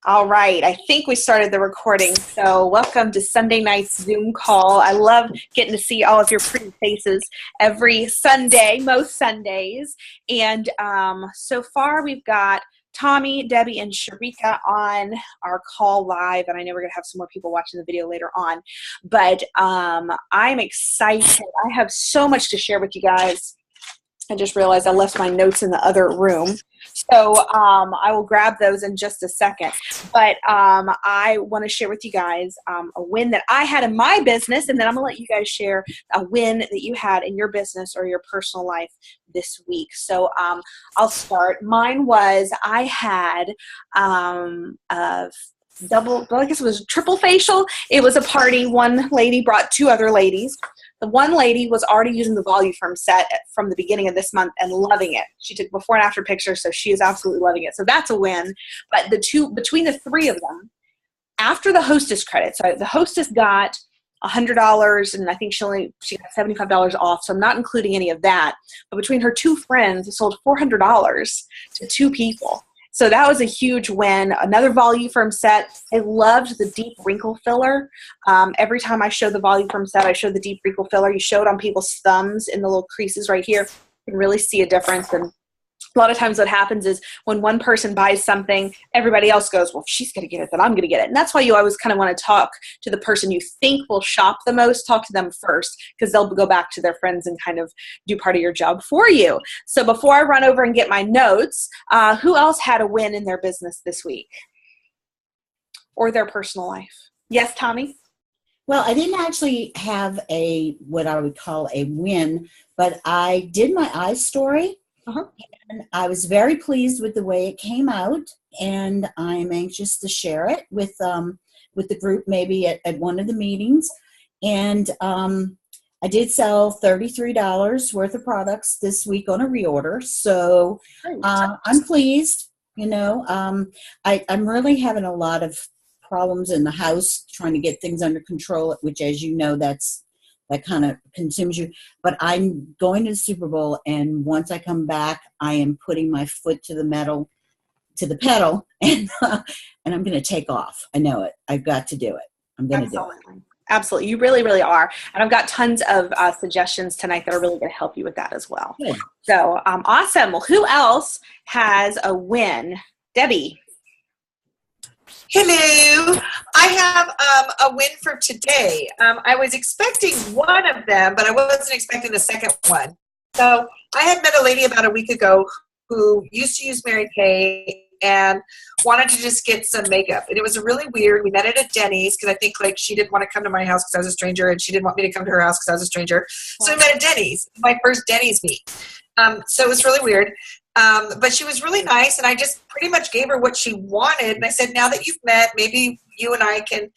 All right, I think we started the recording. So welcome to Sunday night's Zoom call. I love getting to see all of your pretty faces every Sunday, most Sundays. And so far we've got Tommy, Debbie, and Sharika on our call live. And I know we're going to have some more people watching the video later on. But I'm excited. I have so much to share with you guys. I just realized I left my notes in the other room. So I will grab those in just a second. But I want to share with you guys a win that I had in my business, and then I'm going to let you guys share a win that you had in your business or your personal life this week. So I'll start. Mine was I had I guess it was a triple facial. It was a party. One lady brought two other ladies. The one lady was already using the Voluform set from the beginning of this month and loving it. She took before and after pictures, so she is absolutely loving it. So that's a win. But between the three of them, after the hostess credit, so the hostess got $100, and I think she got $75 off, so I'm not including any of that. But between her two friends, it sold $400 to two people. So that was a huge win. Another Voluform set. I loved the deep wrinkle filler. Every time I show the Voluform set, I show the deep wrinkle filler. You show it on people's thumbs in the little creases right here. You can really see a difference. And a lot of times what happens is when one person buys something, everybody else goes, well, if she's going to get it, then I'm going to get it. And that's why you always kind of want to talk to the person you think will shop the most. Talk to them first, because they'll go back to their friends and kind of do part of your job for you. So before I run over and get my notes, who else had a win in their business this week or their personal life? Yes, Tommy? Well, I didn't actually have what I would call a win, but I did my iStory. Uh-huh. And I was very pleased with the way it came out, and I'm anxious to share it with the group maybe at one of the meetings. And I did sell $33 worth of products this week on a reorder, so I'm pleased. You know, I'm really having a lot of problems in the house trying to get things under control, which, as you know, that kind of consumes you. But I'm going to the Super Bowl, and once I come back, I am putting my foot to the pedal, and I'm going to take off. I know it. I've got to do it. I'm going to do it. Absolutely. You really, really are. And I've got tons of suggestions tonight that are really going to help you with that as well. Good. So awesome. Well, who else has a win? Debbie. Hello. I have a win for today. I was expecting one of them, but I wasn't expecting the second one. So I had met a lady about a week ago who used to use Mary Kay and wanted to just get some makeup. And it was really weird. We met at a Denny's because I think like she didn't want to come to my house because I was a stranger, and she didn't want me to come to her house because I was a stranger. So we met at Denny's, my first Denny's meet. So it was really weird. But she was really nice, and I just pretty much gave her what she wanted. And I said, now that you've met, maybe you and I can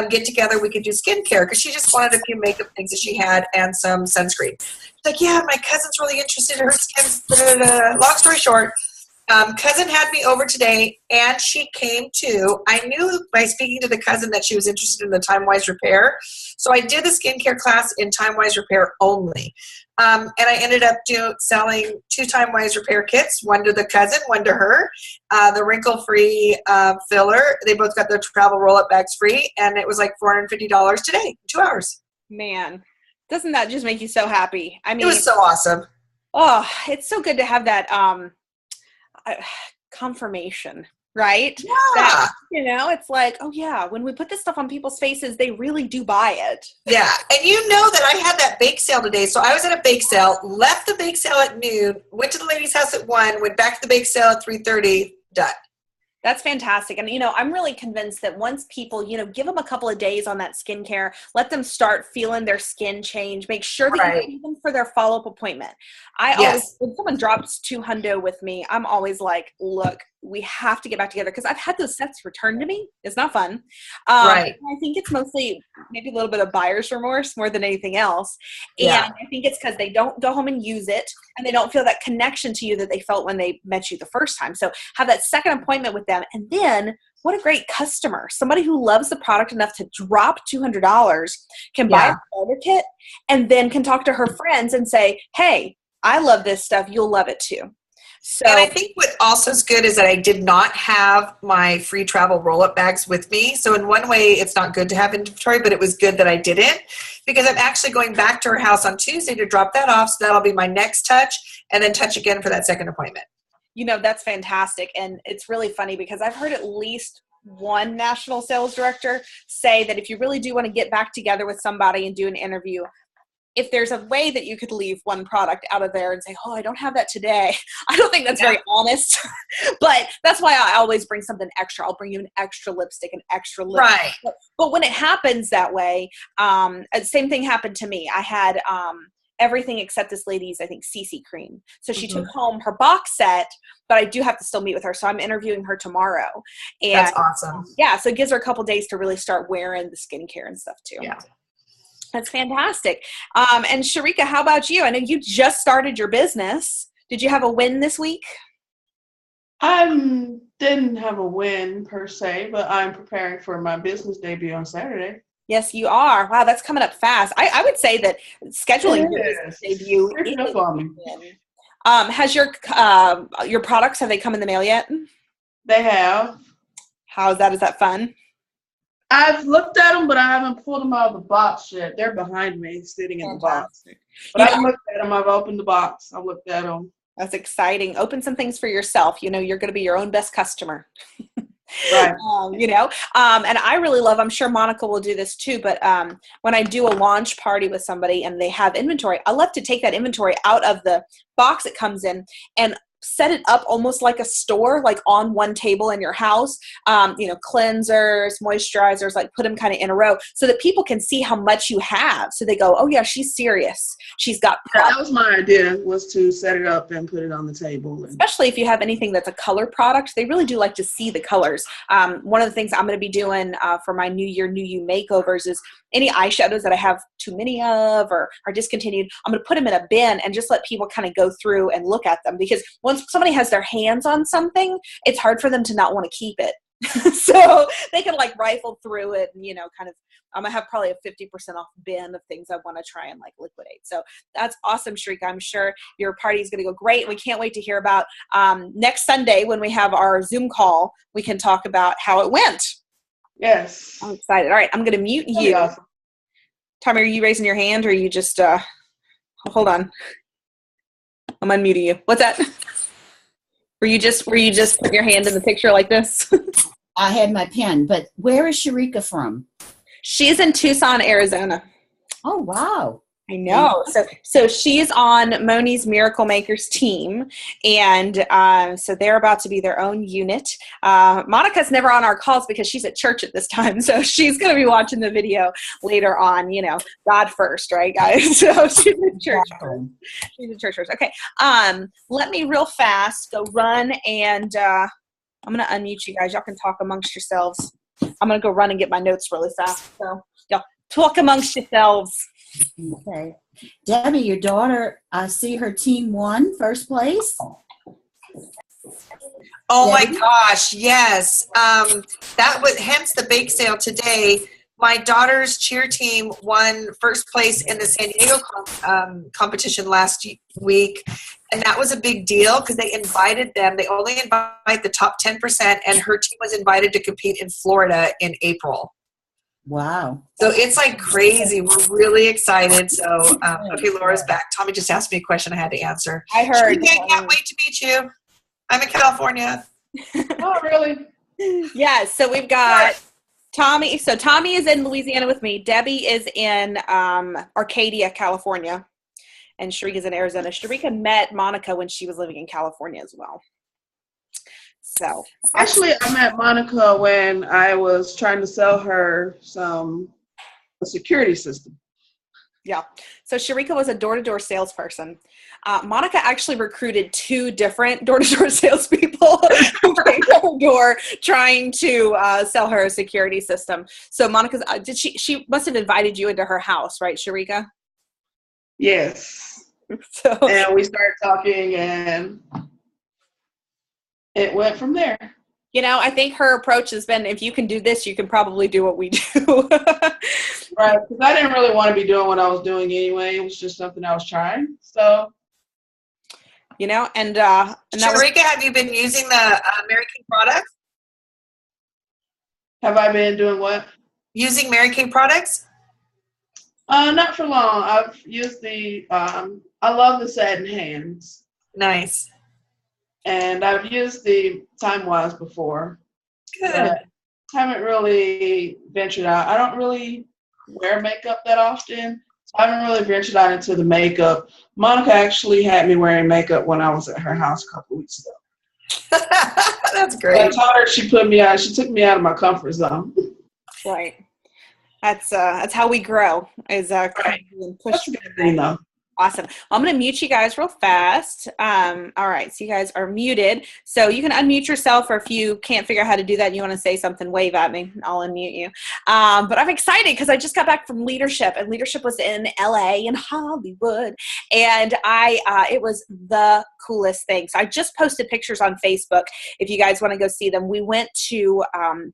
get together. We could do skincare, because she just wanted a few makeup things that she had and some sunscreen. She's like, yeah, my cousin's really interested in her skin. Long story short, cousin had me over today, and she came too. I knew by speaking to the cousin that she was interested in the Time-Wise repair. So I did the skincare class in Time-Wise repair only. And I ended up selling 2 Time-Wise repair kits, one to the cousin, one to her. The wrinkle-free filler. They both got their travel roll-up bags free, and it was like $450 today, 2 hours. Man, doesn't that just make you so happy? I mean, it was so awesome. Oh, it's so good to have that confirmation, right? Yeah. That, it's like, oh yeah, when we put this stuff on people's faces, they really do buy it. Yeah. And you know that I had that bake sale today. So I was at a bake sale, left the bake sale at noon, went to the lady's house at 1, went back to the bake sale at 3:30, done. That's fantastic. And, I'm really convinced that once people, give them a couple of days on that skincare, let them start feeling their skin change, make sure that you see them for their follow-up appointment. Always, when someone drops $200 with me, I'm always like, look, we have to get back together, because I've had those sets returned to me. It's not fun. I think it's mostly maybe a little bit of buyer's remorse more than anything else. And I think it's because they don't go home and use it, and they don't feel that connection to you that they felt when they met you the first time. So have that second appointment with them. And then what a great customer. Somebody who loves the product enough to drop $200 can buy a starter kit, and then can talk to her friends and say, hey, I love this stuff. You'll love it too. So, and I think what also is good is that I did not have my free travel roll-up bags with me. So in one way, it's not good to have inventory, but it was good that I didn't, because I'm actually going back to her house on Tuesday to drop that off. So that'll be my next touch, and then touch again for that second appointment. that's fantastic. And it's really funny because I've heard at least one national sales director say that if you really do want to get back together with somebody and do an interview, if there's a way that you could leave one product out of there and say, oh, I don't have that today, I don't think that's very honest. But that's why I always bring something extra. I'll bring you an extra lipstick, an extra lip. Right. But when it happens that way, same thing happened to me. I had everything except this lady's, I think, CC cream. So she took home her box set, but I do have to still meet with her. So I'm interviewing her tomorrow. And that's awesome. Yeah, so it gives her a couple days to really start wearing the skincare and stuff too. Yeah. That's fantastic. And Sharika, how about you? I know you just started your business. Did you have a win this week? I didn't have a win per se, but I'm preparing for my business debut on Saturday. Yes, you are. Wow, that's coming up fast. I would say that scheduling your business debut is for me. Has your products, have they come in the mail yet? They have. How's that? Is that fun? I've looked at them, but I haven't pulled them out of the box yet. They're behind me, sitting in the box. But I've looked at them. I've opened the box. I've looked at them. That's exciting. Open some things for yourself. You're going to be your own best customer. Right. And I really love, I'm sure Monica will do this too, but when I do a launch party with somebody and they have inventory, I love to take that inventory out of the box it comes in and set it up almost like a store, like on one table in your house, cleansers, moisturizers, like put them kind of in a row so that people can see how much you have. So they go, oh yeah, she's serious. She's got products. That was my idea, was to set it up and put it on the table. Especially if you have anything that's a color product, they really do like to see the colors. One of the things I'm going to be doing for my New Year, New You makeovers is any eyeshadows that I have too many of or are discontinued, I'm going to put them in a bin and just let people kind of go through and look at them, because once somebody has their hands on something, it's hard for them to not want to keep it. So they can like rifle through it and, kind of, I'm going to have probably a 50% off bin of things I want to try and like liquidate. So that's awesome, Sharika. I'm sure your party is going to go great. We can't wait to hear about next Sunday when we have our Zoom call. We can talk about how it went. Yes. I'm excited. All right. I'm going to mute you. Awesome. Tommy, are you raising your hand or are you just, hold on. I'm unmuting you. What's that? Were you just put your hand in the picture like this? I had my pen, but where is Sharika from? She's in Tucson, Arizona. Oh, wow. I know. So she's on Moni's Miracle Makers team, and so they're about to be their own unit. Monica's never on our calls because she's at church at this time, so she's going to be watching the video later on. God first, right, guys? So she's in church first. She's in church first. Okay. Let me real fast go run, and I'm going to unmute you guys. Y'all can talk amongst yourselves. I'm going to go run and get my notes really fast. So y'all talk amongst yourselves. Okay. Debbie, your daughter, I see her team won first place. Oh Debbie? my gosh, yes. That was hence the bake sale today. My daughter's cheer team won first place in the San Diego competition last week. And that was a big deal because they invited them. They only invite the top 10%, and her team was invited to compete in Florida in April. Wow. So it's like crazy. We're really excited. So, okay, Laura's back. Tommy just asked me a question I had to answer. I heard. I can't wait to meet you. I'm in California. Oh, really? Yeah, so we've got Tommy. So Tommy is in Louisiana with me. Debbie is in Arcadia, California. And Sharika's in Arizona. Sharika met Monica when she was living in California as well. So actually, I met Monica when I was trying to sell her a security system. Yeah. So Sharika was a door-to-door salesperson. Monica actually recruited 2 different door-to-door salespeople who came to her door trying to sell her a security system. So Monica's, she must have invited you into her house, right, Sharika? Yes. So, and we started talking, and it went from there. I think her approach has been, if you can do this, you can probably do what we do. Right, because I didn't really want to be doing what I was doing anyway. It was just something I was trying. So you know, and that was, Sharika, have you been using the Mary Kay products? Have I been doing what? Using Mary Kay products? Not for long. I've used the, I love the satin hands. Nice. And I've used the Time Wise before. Good. But haven't really ventured out. I don't really wear makeup that often. So I haven't really ventured out into the makeup. Monica actually had me wearing makeup when I was at her house a couple weeks ago. That's I great. told her she took me out of my comfort zone. right. That's how we grow, is Right. and push. That's a good thing though. Awesome. I'm going to mute you guys real fast. All right. So you guys are muted. So you can unmute yourself, or if you can't figure out how to do that and you want to say something, wave at me. I'll unmute you. But I'm excited because I just got back from leadership, and leadership was in LA and Hollywood. And it was the coolest thing. So I just posted pictures on Facebook if you guys want to go see them. We went to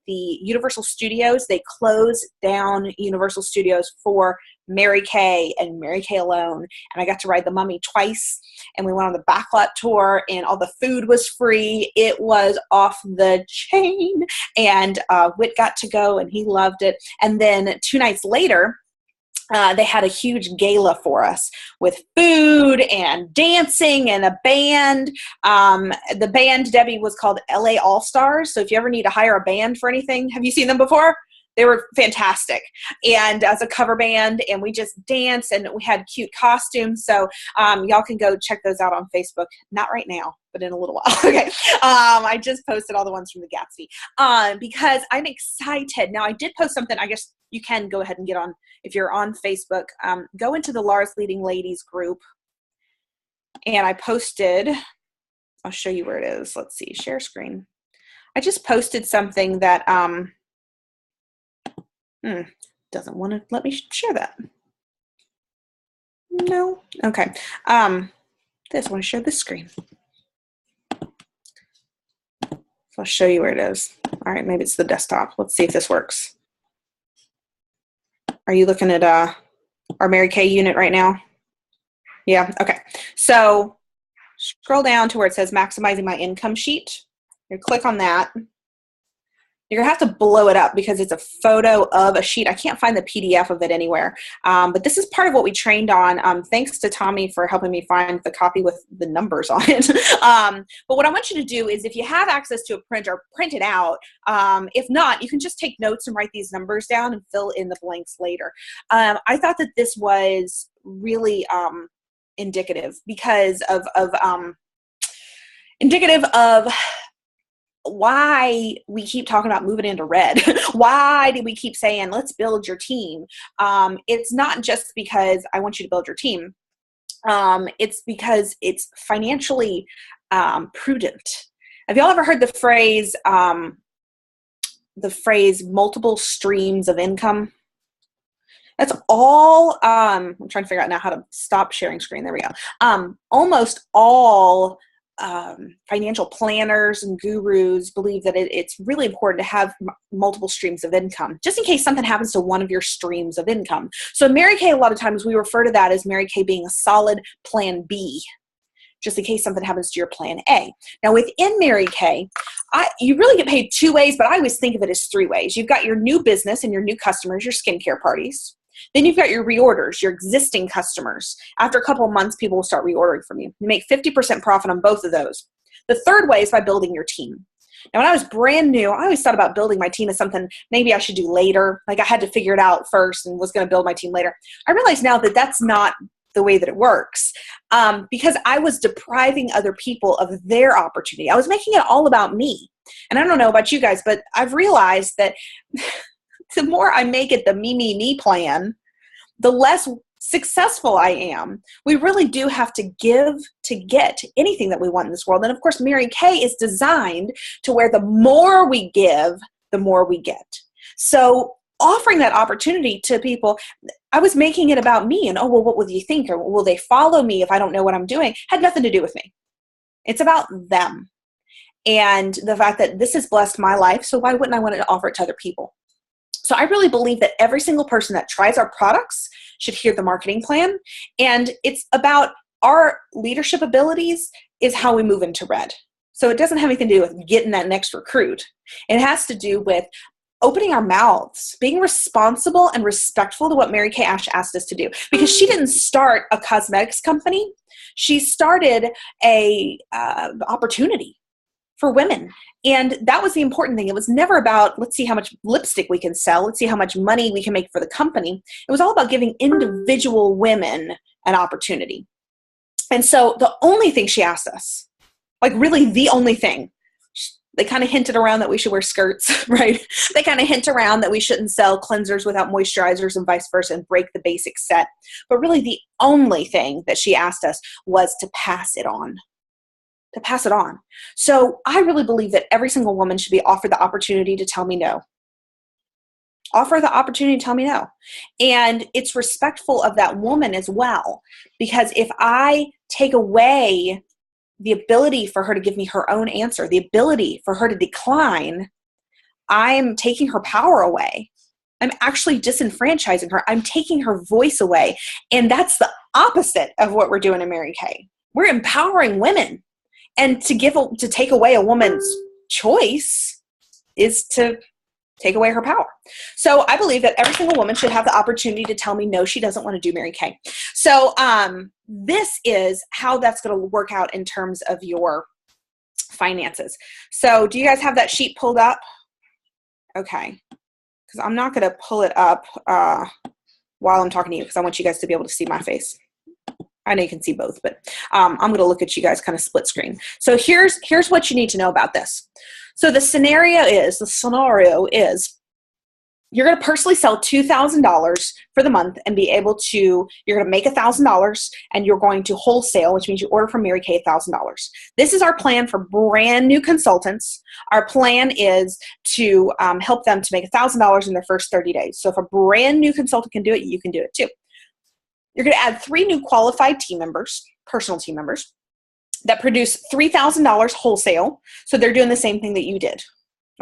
the Universal Studios. They closed down Universal Studios for Mary Kay and Mary Kay alone. And I got to ride the Mummy twice, and we went on the backlot tour, and all the food was free. It was off the chain, and Whit got to go, and he loved it. And then 2 nights later, they had a huge gala for us with food and dancing and a band. The band, Debbie, was called LA All Stars. So if you ever need to hire a band for anything, have you seen them before? They were fantastic, and as a cover band, and we just danced, and we had cute costumes. So y'all can go check those out on Facebook. Not right now, but in a little while. Okay. I just posted all the ones from the Gatsby because I'm excited. Now, I did post something. I guess you can go ahead and get on, if you're on Facebook, go into the Laura's Leading Ladies group, and I posted, I'll show you where it is. Let's see, share screen. I just posted something that doesn't want to let me share that. No. Okay. I want to share this screen. So I'll show you where it is. All right, maybe it's the desktop. Let's see if this works. Are you looking at our Mary Kay unit right now? Yeah. Okay. So scroll down to where it says maximizing my income sheet. You click on that. You're going to have to blow it up because it's a photo of a sheet. I can't find the PDF of it anywhere. But this is part of what we trained on. Thanks to Tommy for helping me find the copy with the numbers on it. But what I want you to do is, if you have access to a printer, print it out. If not, you can just take notes and write these numbers down and fill in the blanks later. I thought that this was really indicative because of why we keep talking about moving into red. Why do we keep saying, let's build your team? It's not just because I want you to build your team. It's because it's financially prudent. Have y'all ever heard the phrase multiple streams of income? That's all, I'm trying to figure out now how to stop sharing screen. There we go. Almost all financial planners and gurus believe that it's really important to have multiple streams of income, just in case something happens to one of your streams of income. So in Mary Kay, a lot of times we refer to that as Mary Kay being a solid plan B, just in case something happens to your plan A. Now within Mary Kay, you really get paid 2 ways, but I always think of it as 3 ways. You've got your new business and your new customers, your skincare parties. Then you've got your reorders, your existing customers. After a couple of months, people will start reordering from you. You make 50% profit on both of those. The third way is by building your team. Now, when I was brand new, I always thought about building my team as something maybe I should do later. Like I had to figure it out first and was going to build my team later. I realize now that that's not the way that it works, because I was depriving other people of their opportunity. I was making it all about me. And I don't know about you guys, but I've realized that the more I make it the me plan, the less successful I am. We really do have to give to get anything that we want in this world. And of course, Mary Kay is designed to where the more we give, the more we get. So offering that opportunity to people, I was making it about me and, oh, well, what will you think? Or will they follow me if I don't know what I'm doing? Had nothing to do with me. It's about them. And the fact that this has blessed my life, so why wouldn't I want to offer it to other people? So I really believe that every single person that tries our products should hear the marketing plan. And it's about our leadership abilities is how we move into red. So it doesn't have anything to do with getting that next recruit. It has to do with opening our mouths, being responsible and respectful to what Mary Kay Ash asked us to do. Because she didn't start a cosmetics company. She started a opportunity for women. And that was the important thing. It was never about, let's see how much lipstick we can sell. Let's see how much money we can make for the company. It was all about giving individual women an opportunity. And so the only thing she asked us, like really the only thing, they kind of hinted around that we should wear skirts, right? They kind of hint around that we shouldn't sell cleansers without moisturizers and vice versa and break the basic set. But really the only thing that she asked us was to pass it on. To pass it on. So I really believe that every single woman should be offered the opportunity to tell me no. Offer the opportunity to tell me no. And it's respectful of that woman as well. Because if I take away the ability for her to give me her own answer, the ability for her to decline, I'm taking her power away. I'm actually disenfranchising her. I'm taking her voice away. And that's the opposite of what we're doing in Mary Kay. We're empowering women. And to take away a woman's choice is to take away her power. So I believe that every single woman should have the opportunity to tell me no, she doesn't want to do Mary Kay. So this is how that's going to work out in terms of your finances. So do you guys have that sheet pulled up? Okay. Because I'm not going to pull it up while I'm talking to you because I want you guys to be able to see my face. I know you can see both, but I'm going to look at you guys kind of split screen. So here's what you need to know about this. So the scenario is you're going to personally sell $2,000 for the month and be able to, you're going to make $1,000 and you're going to wholesale, which means you order from Mary Kay $1,000. This is our plan for brand new consultants. Our plan is to help them to make $1,000 in their first 30 days. So if a brand new consultant can do it, you can do it too. You're going to add 3 new qualified team members, personal team members, that produce $3,000 wholesale. So they're doing the same thing that you did.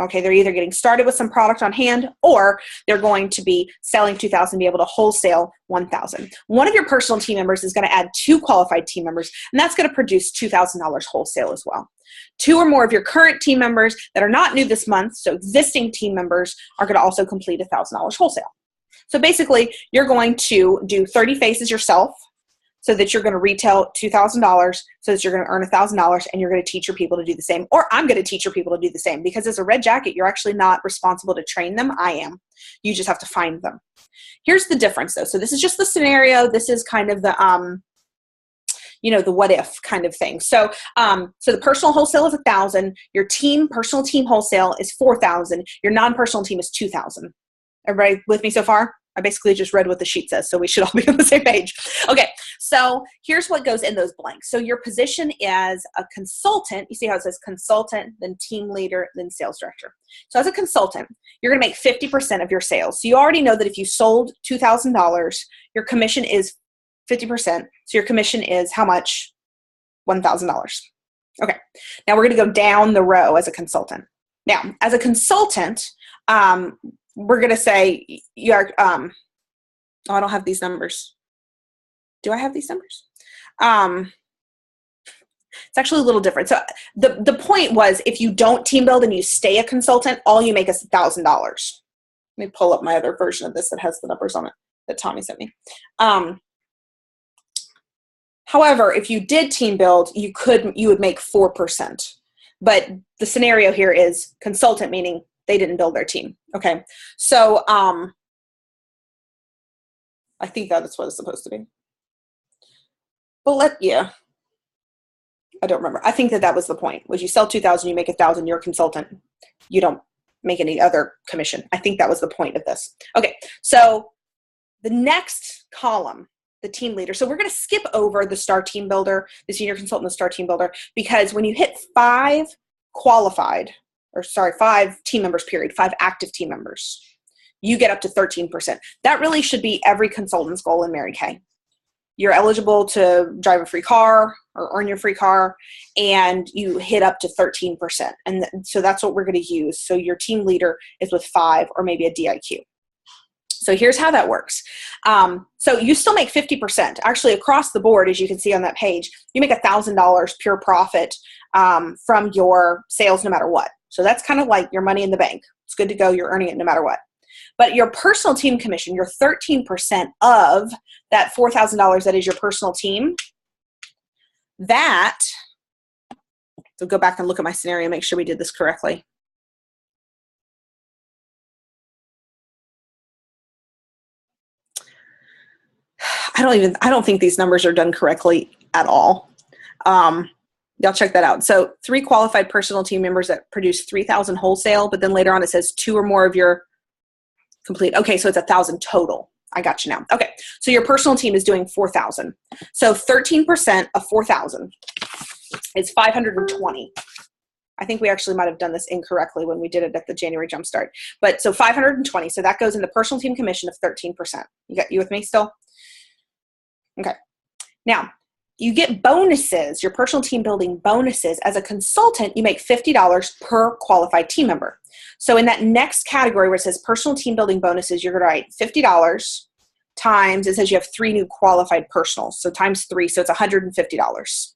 Okay, they're either getting started with some product on hand or they're going to be selling $2,000 and be able to wholesale $1,000. One of your personal team members is going to add 2 qualified team members, and that's going to produce $2,000 wholesale as well. 2 or more of your current team members that are not new this month, so existing team members, are going to also complete $1,000 wholesale. So basically, you're going to do 30 faces yourself so that you're going to retail $2,000 so that you're going to earn $1,000 and you're going to teach your people to do the same. Or I'm going to teach your people to do the same because as a red jacket, you're actually not responsible to train them. I am. You just have to find them. Here's the difference though. So this is just the scenario. This is kind of the, the what if kind of thing. So, so the personal wholesale is $1,000. Your personal team wholesale is $4,000. Your non-personal team is $2,000. Everybody with me so far? I basically just read what the sheet says, so we should all be on the same page. Okay, so here's what goes in those blanks. So your position as a consultant, you see how it says consultant, then team leader, then sales director. So as a consultant, you're going to make 50% of your sales. So you already know that if you sold $2,000, your commission is 50%. So your commission is how much? $1,000. Okay, now we're going to go down the row as a consultant. Now, as a consultant, we're going to say you're, I don't have these numbers. Do I have these numbers? It's actually a little different. So the point was if you don't team build and you stay a consultant, all you make is $1,000. Let me pull up my other version of this that has the numbers on it that Tommy sent me. However, if you did team build, you would make 4%. But the scenario here is consultant, meaning they didn't build their team. Okay. So I think that's what it's supposed to be. But I don't remember. I think that was the point. Was you sell 2,000, you make 1,000, you're a consultant. You don't make any other commission. I think that was the point of this. Okay. So the next column, the team leader. So we're going to skip over the star team builder, the senior consultant, the star team builder, because when you hit 5 team members, period, 5 active team members, you get up to 13%. That really should be every consultant's goal in Mary Kay. You're eligible to drive a free car or earn your free car, and you hit up to 13%. And so that's what we're going to use. So your team leader is with 5 or maybe a DIQ. So here's how that works. So you still make 50%. Actually, across the board, as you can see on that page, you make $1,000 pure profit from your sales no matter what. So that's kind of like your money in the bank. It's good to go. You're earning it no matter what. But your personal team commission, your 13% of that $4,000 that is your personal team, that, so go back and look at my scenario, make sure we did this correctly. I don't think these numbers are done correctly at all. Y'all check that out. So 3 qualified personal team members that produce 3,000 wholesale, but then later on it says 2 or more of your complete. Okay, so it's 1,000 total. I got you now. Okay, so your personal team is doing 4,000. So 13% of 4,000 is 520. I think we actually might have done this incorrectly when we did it at the January Jumpstart. But so 520. So that goes in the personal team commission of 13%. You with me still? Okay. Now, you get bonuses, your personal team building bonuses. As a consultant, you make $50 per qualified team member. So in that next category where it says personal team building bonuses, you're going to write $50 times, it says you have 3 new qualified personals. So times 3, so it's $150.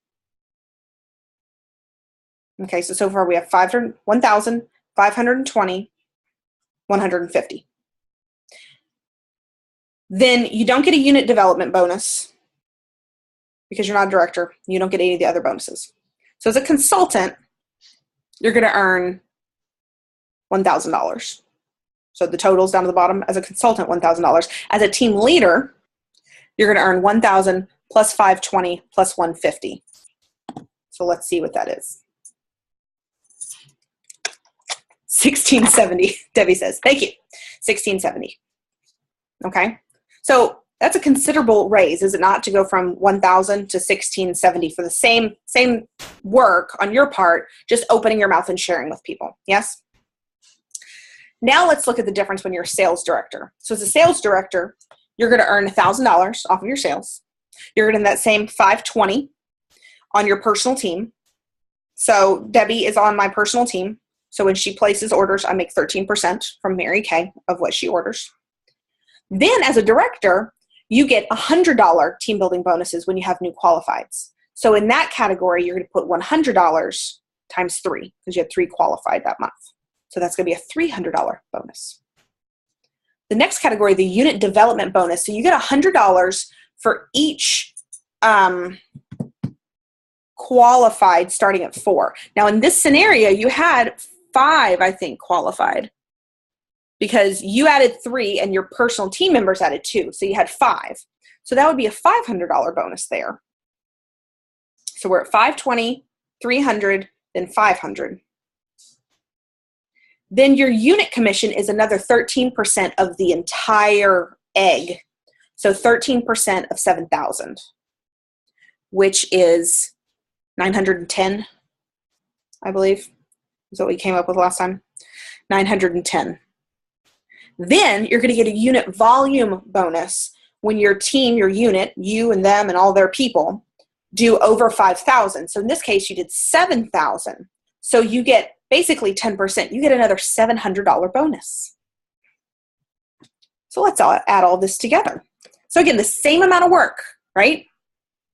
Okay, so far we have 1,000, 520, 150. Then you don't get a unit development bonus because you're not a director. You don't get any of the other bonuses. So as a consultant, you're going to earn $1,000. So the total's down to the bottom. As a consultant, $1,000. As a team leader, you're going to earn $1,000 plus 520 plus 150. So let's see what that is. 1670, Debbie says. Thank you. 1670. Okay. So that's a considerable raise, is it not, to go from 1,000 to 1670 for the same work on your part, just opening your mouth and sharing with people. Yes? Now let's look at the difference when you're a sales director. So as a sales director, you're going to earn $1,000 off of your sales. You're going to that same 520 on your personal team. So Debbie is on my personal team. So when she places orders, I make 13% from Mary Kay of what she orders. Then as a director, you get $100 team building bonuses when you have new qualifieds. So in that category, you're going to put $100 times 3 because you had 3 qualified that month. So that's going to be a $300 bonus. The next category, the unit development bonus. So you get $100 for each qualified starting at 4. Now in this scenario, you had 5, I think, qualified, because you added 3 and your personal team members added 2. So you had 5. So that would be a $500 bonus there. So we're at 520, 300, then 500. Then your unit commission is another 13% of the entire egg. So 13% of 7,000, which is 910, I believe, is what we came up with last time. 910. Then you're going to get a unit volume bonus when your team, your unit, you and them and all their people do over 5,000. So in this case, you did 7,000. So you get basically 10%. You get another $700 bonus. So let's add all this together. So again, the same amount of work, right?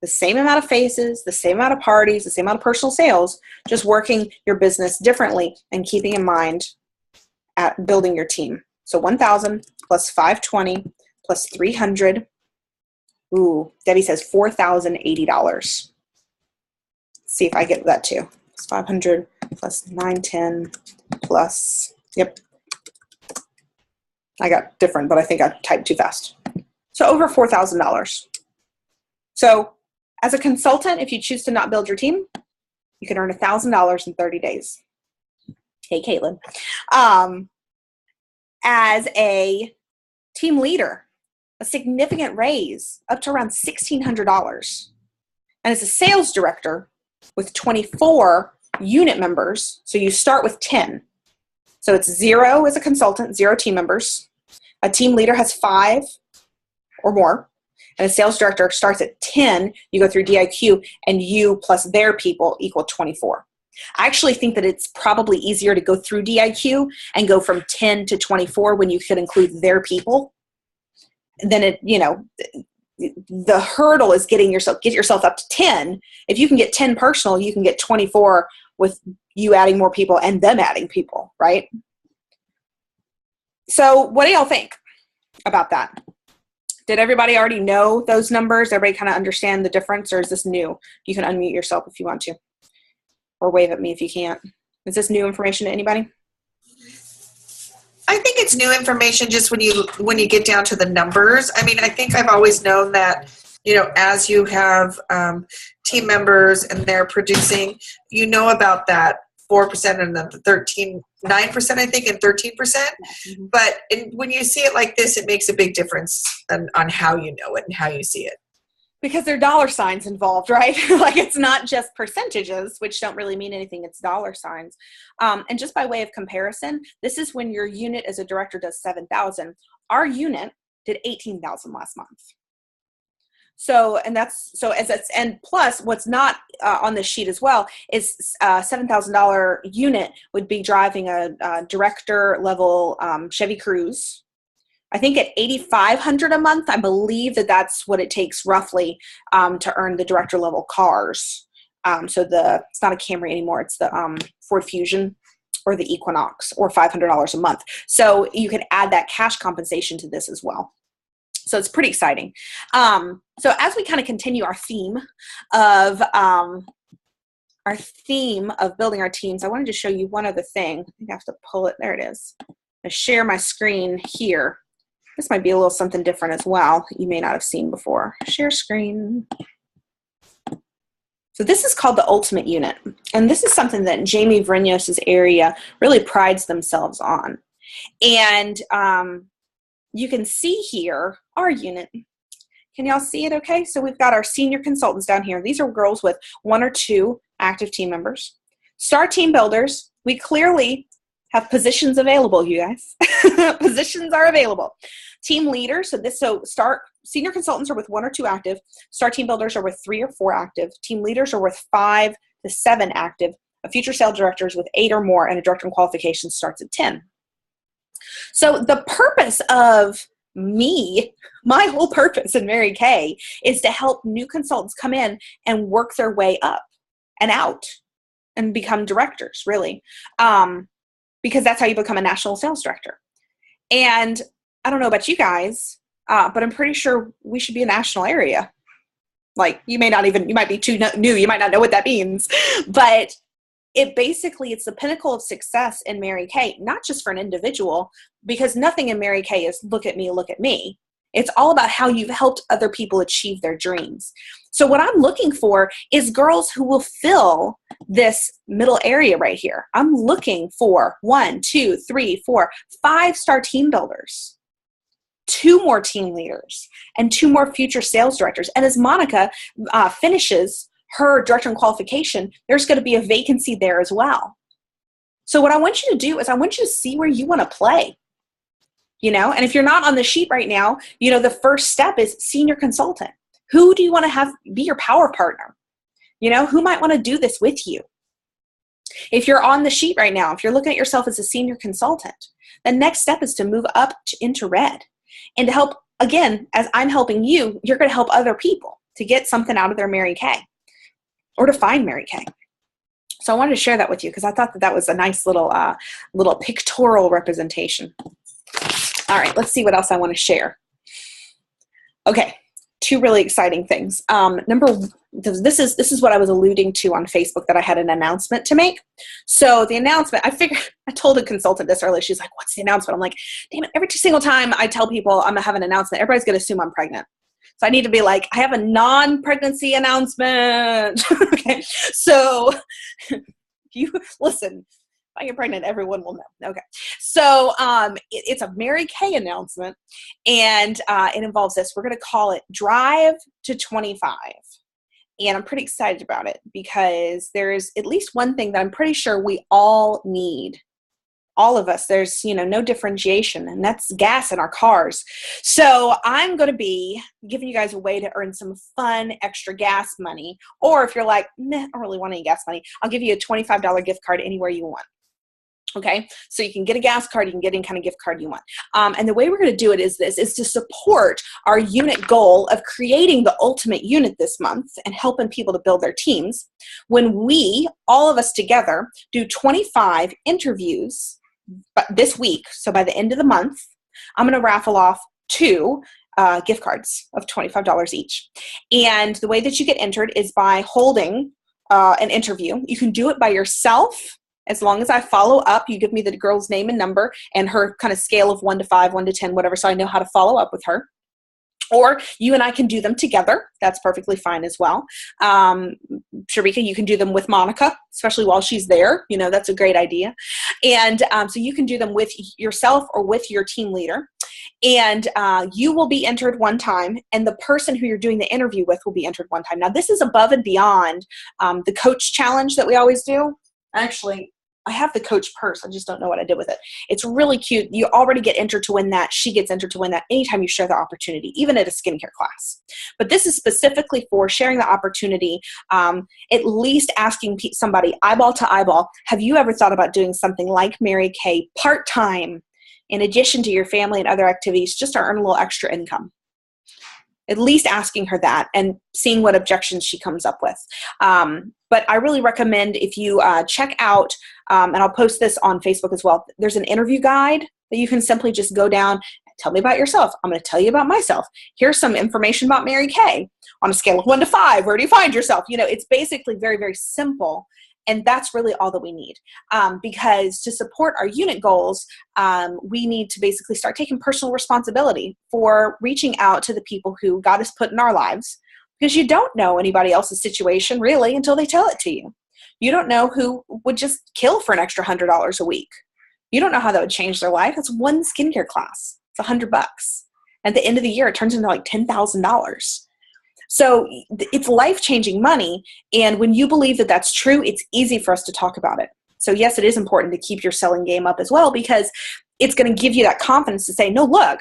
The same amount of faces, the same amount of parties, the same amount of personal sales, just working your business differently and keeping in mind at building your team. So 1,000 plus 520 plus 300. Ooh, Debbie says $4,080. Let's see if I get that too. It's 500 plus 910 plus, yep. I got different, but I think I typed too fast. So over $4,000. So as a consultant, if you choose to not build your team, you can earn $1,000 in 30 days. Hey, Caitlin. As a team leader, a significant raise up to around $1,600. And as a sales director with 24 unit members, so you start with 10. So it's 0 as a consultant, 0 team members. A team leader has 5 or more. And a sales director starts at 10. You go through DIQ, and you plus their people equal 24. I actually think that it's probably easier to go through DIQ and go from 10 to 24 when you could include their people, then it, the hurdle is get yourself up to 10. If you can get 10 personal, you can get 24 with you adding more people and them adding people, right? So what do y'all think about that? Did everybody already know those numbers? Everybody kind of understand the difference, or is this new? You can unmute yourself if you want to, or wave at me if you can't. Is this new information to anybody? I think it's new information just when you get down to the numbers. I mean, I think I've always known that, as you have team members and they're producing, about that 4% and the 9%, I think, and 13%. Mm-hmm. But when you see it like this, it makes a big difference on how you know it and how you see it. Because there are dollar signs involved, right? Like, it's not just percentages, which don't really mean anything. It's dollar signs. And just by way of comparison, this is when your unit as a director does 7,000. Our unit did 18,000 last month. So, and plus what's not on this sheet as well is $7,000 unit would be driving a director level Chevy Cruze. I think at $8,500 a month, I believe that's what it takes roughly to earn the director level cars. So it's not a Camry anymore. It's the Ford Fusion or the Equinox, or $500 a month. So you could add that cash compensation to this as well. So it's pretty exciting. So as we kind of continue our theme of building our teams, I wanted to show you one other thing. I think I have to pull it. There it is. I share my screen here. This might be a little something different as well that you may not have seen before. Share screen. So this is called the Ultimate Unit. And this is something that Jamie Vrinos' area really prides themselves on. And you can see here our unit. Can y'all see it okay? So we've got our senior consultants down here. These are girls with 1 or 2 active team members. Star team builders, we clearly have positions available, you guys. Positions are available. Team leaders, senior consultants are with 1 or 2 active. Star team builders are with 3 or 4 active. Team leaders are with 5 to 7 active. A future sales director is with 8 or more, and a director in qualifications starts at 10. So the purpose of my whole purpose in Mary Kay is to help new consultants come in and work their way up and out and become directors, really. Because that's how you become a national sales director. And I don't know about you guys, but I'm pretty sure we should be a national area. Like, you might be too new, you might not know what that means, but it's the pinnacle of success in Mary Kay, not just for an individual, because nothing in Mary Kay is look at me, look at me. It's all about how you've helped other people achieve their dreams. So what I'm looking for is girls who will fill this middle area right here. I'm looking for 1, 2, 3, 4, 5-star team builders, 2 more team leaders, and 2 more future sales directors. And as Monica finishes her director in qualification, there's going to be a vacancy there as well. So what I want you to do is I want you to see where you want to play. And if you're not on the sheet right now, the first step is senior consultant. Who do you want to have be your power partner? Who might want to do this with you? If you're on the sheet right now, if you're looking at yourself as a senior consultant, the next step is to move up into red and to help, again, as I'm helping you, you're going to help other people to get something out of their Mary Kay or to find Mary Kay. So I wanted to share that with you because I thought that was a nice little pictorial representation. All right, let's see what else I want to share. Okay, 2 really exciting things. This is what I was alluding to on Facebook, that I had an announcement to make. So the announcement, I told a consultant this earlier. She's like, "What's the announcement?" I'm like, "Damn it! Every single time I tell people I'm gonna have an announcement, everybody's gonna assume I'm pregnant. So I need to be like, I have a non-pregnancy announcement." Okay, so you listen. If I get pregnant, everyone will know. Okay. So it's a Mary Kay announcement, and it involves this. We're going to call it Drive to 25. And I'm pretty excited about it because there's at least one thing that I'm pretty sure we all need. All of us, there's, no differentiation, and that's gas in our cars. So I'm going to be giving you guys a way to earn some fun extra gas money. Or if you're like, "Meh, I don't really want any gas money," I'll give you a $25 gift card anywhere you want. Okay, so you can get a gas card, you can get any kind of gift card you want. And the way we're going to do it is to support our unit goal of creating the ultimate unit this month and helping people to build their teams. When we, all of us together, do 25 interviews this week, so by the end of the month, I'm going to raffle off 2 gift cards of $25 each. And the way that you get entered is by holding an interview. You can do it by yourself. As long as I follow up, you give me the girl's name and number and her kind of scale of 1 to 5, 1 to 10, whatever, so I know how to follow up with her. Or you and I can do them together. That's perfectly fine as well. Sharika, you can do them with Monica, especially while she's there. You know, that's a great idea. And so you can do them with yourself or with your team leader. And you will be entered one time, and the person who you're doing the interview with will be entered one time. Now, this is above and beyond the coach challenge that we always do. Actually, I have the coach purse. I just don't know what I did with it. It's really cute. You already get entered to win that. She gets entered to win that anytime you share the opportunity, even at a skincare class. But this is specifically for sharing the opportunity, at least asking somebody eyeball to eyeball, have you ever thought about doing something like Mary Kay part-time in addition to your family and other activities, just to earn a little extra income? At least asking her that and seeing what objections she comes up with. But I really recommend if you check out, and I'll post this on Facebook as well, there's an interview guide that you can simply just go down, tell me about yourself. I'm going to tell you about myself. Here's some information about Mary Kay. On a scale of 1 to 5, where do you find yourself? You know, it's basically very, very simple. And that's really all that we need. Because to support our unit goals, we need to basically start taking personal responsibility for reaching out to the people who God has put in our lives. Because you don't know anybody else's situation really until they tell it to you. You don't know who would just kill for an extra $100 a week. You don't know how that would change their life. It's one skincare class. It's $100. At the end of the year, it turns into like $10,000. So it's life-changing money. And when you believe that that's true, it's easy for us to talk about it. So yes, it is important to keep your selling game up as well, because it's going to give you that confidence to say, no, look,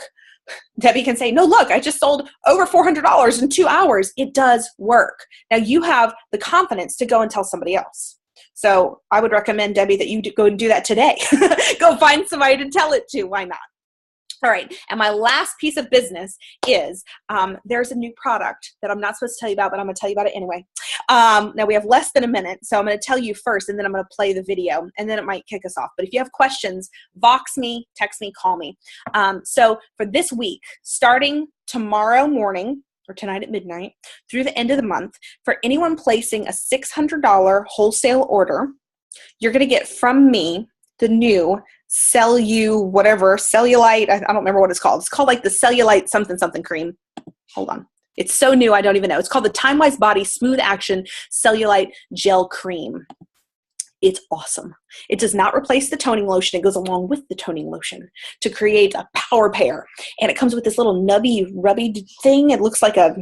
Debbie can say, no, look, I just sold over $400 in 2 hours. It does work. Now you have the confidence to go and tell somebody else. So I would recommend, Debbie, that you go and do that today. Go find somebody to tell it to. Why not? All right, and my last piece of business is there's a new product that I'm not supposed to tell you about, but I'm going to tell you about it anyway. Now we have less than a minute, so I'm going to tell you first, and then I'm going to play the video, and then it might kick us off. But if you have questions, Vox me, text me, call me. So for this week, starting tomorrow morning, or tonight at midnight, through the end of the month, for anyone placing a $600 wholesale order, you're going to get from me the new cellulite, I don't remember what it's called. It's called like the cellulite something cream. Hold on. It's so new, I don't even know. It's called the Timewise Body Smooth Action Cellulite Gel Cream. It's awesome. It does not replace the toning lotion. It goes along with the toning lotion to create a power pair. And it comes with this little nubby, rubby thing. It looks like a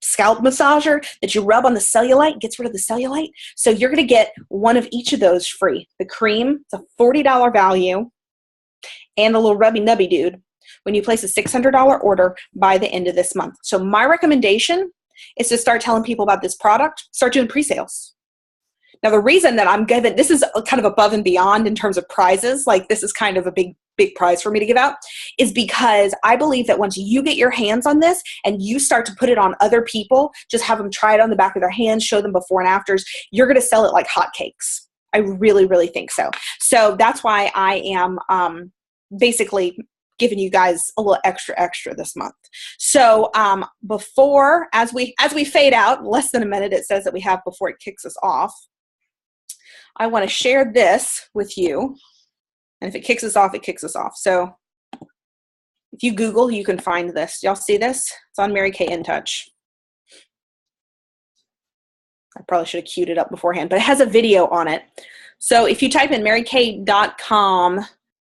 scalp massager that you rub on the cellulite, gets rid of the cellulite. So you're going to get one of each of those free. The cream, it's a $40 value, and the little rubby nubby dude when you place a $600 order by the end of this month. So my recommendation is to start telling people about this product, start doing pre-sales. Now, the reason that I'm giving, this is kind of above and beyond in terms of prizes, like this is kind of a big prize for me to give out, is because I believe that once you get your hands on this and you start to put it on other people, just have them try it on the back of their hands, show them before and afters, you're going to sell it like hotcakes. I really, really think so. So that's why I am basically giving you guys a little extra this month. So before, as we fade out, less than a minute it says that we have before it kicks us off, I want to share this with you. And if it kicks us off, it kicks us off. So if you Google, you can find this. Y'all see this? It's on Mary Kay InTouch. I probably should have queued it up beforehand, but it has a video on it. So if you type in marykay.com